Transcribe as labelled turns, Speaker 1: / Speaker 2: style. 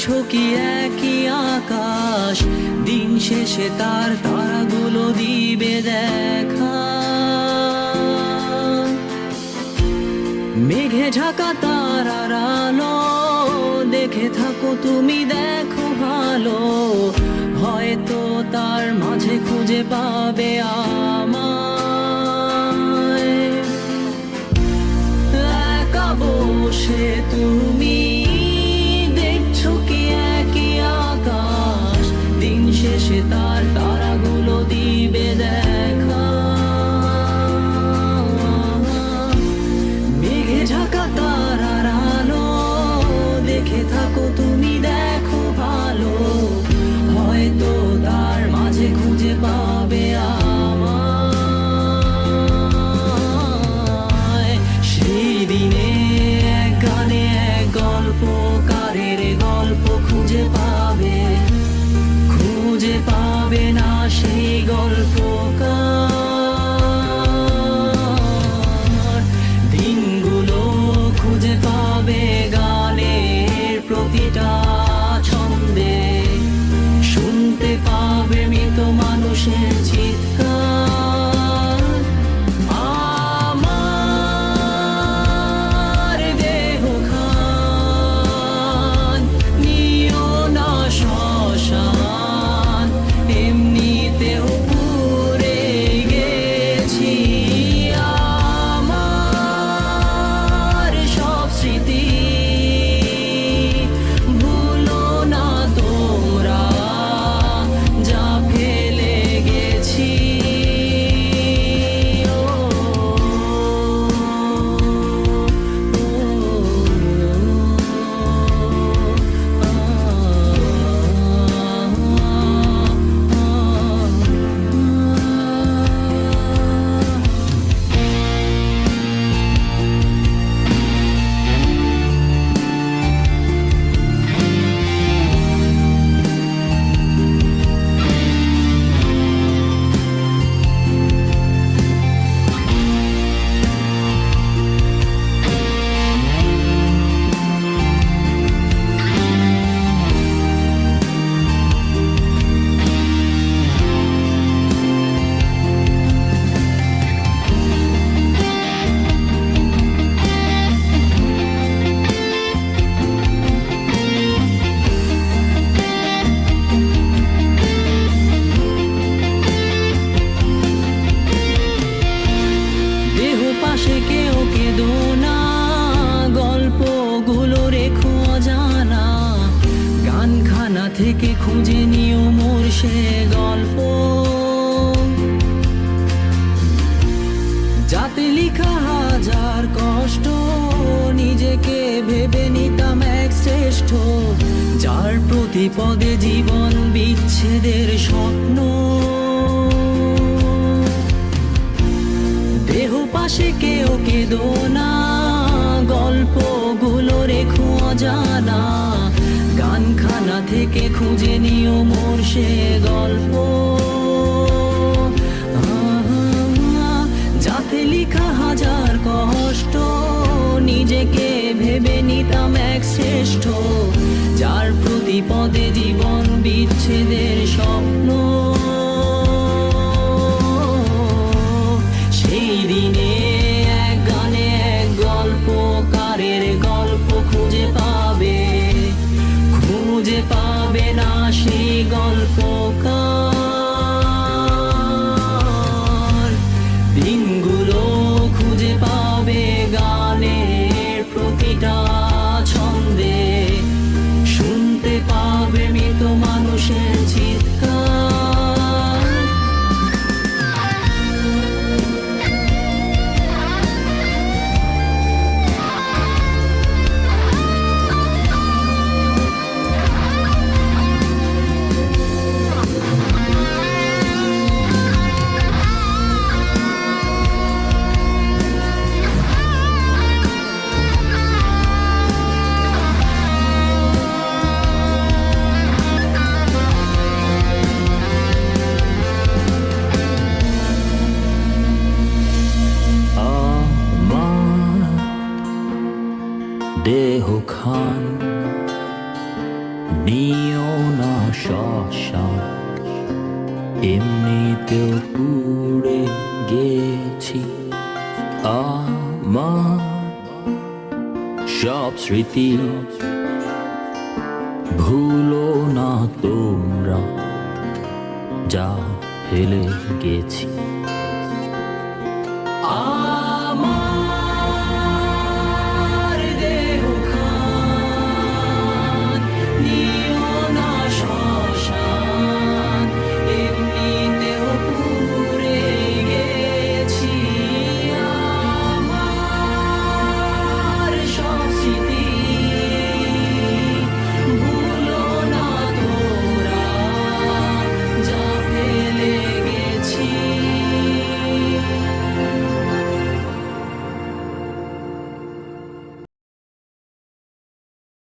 Speaker 1: দেখছো কি একই আকাশ, দিন শেষে তার তারাগুলো দিবে দেখা। মেঘে ঢাকা তারার আলো দেখে থাকো তুমি, দেখো ভালো, হয়তো তার মাঝে খুঁজে পাবে আমায়। একা বসে তুমি দেখছো কি একই আকাশ, দিন শেষে তার তারাগুলো দিবে দেখা। মেঘে ঢাকা তারার আলো দেখে থাকো তুমি, দেখো ভালো, হয়তো তার মাঝে খুঁজে পাবে আমায়। সেই দিনে এক গানে এক গল্পকারের গল্প খুঁজে পাবে, খুঁজে পাবে না সেই গল্পকার। দিনগুলো খুঁজে পাবে গানের প্রতিটা ছন্দে, শুনতে পাবে মৃত মানুষের চিৎকার। আমার দেহ খান নিও না শ্মশান, এমনিতেও পুড়ে গেছি। আমার সব স্মৃতি ভুলো না তোমরা, যা ফেলে গেছি। দেহ পাশে কেউ কেঁদো না, গল্পগুলো রেখো অজানা, গানখানা থেকে খুঁজে নিও মোর সে গল্প, যাতে লিখা হাজার কষ্ট, নিজেকে ভেবে নিতাম এক শ্রেষ্ঠ, যার প্রতি পদে জীবন বিচ্ছেদের স্বপ্ন। দেহ পাশে কেউ কেঁদো না, গল্পগুলো রেখো অজানা, গানখানা থেকে খুঁজে নিও মোর সে গল্প, যাতে লিখা হাজার কষ্ট, নিজেকে ভেবে নিতাম এক শ্রেষ্ঠ, যার প্রতি পদে জীবন বিচ্ছেদের স্বপ্ন। সেই দিনে এক গানে এক গল্পকারের গল্প খুঁজে পাবে, খুঁজে পাবে না সেই গল্পকার। এমনিতেও পুড়ে গেছি আমার সব স্মৃতি। ভুলো না তোমরা যা ফেলে গেছি।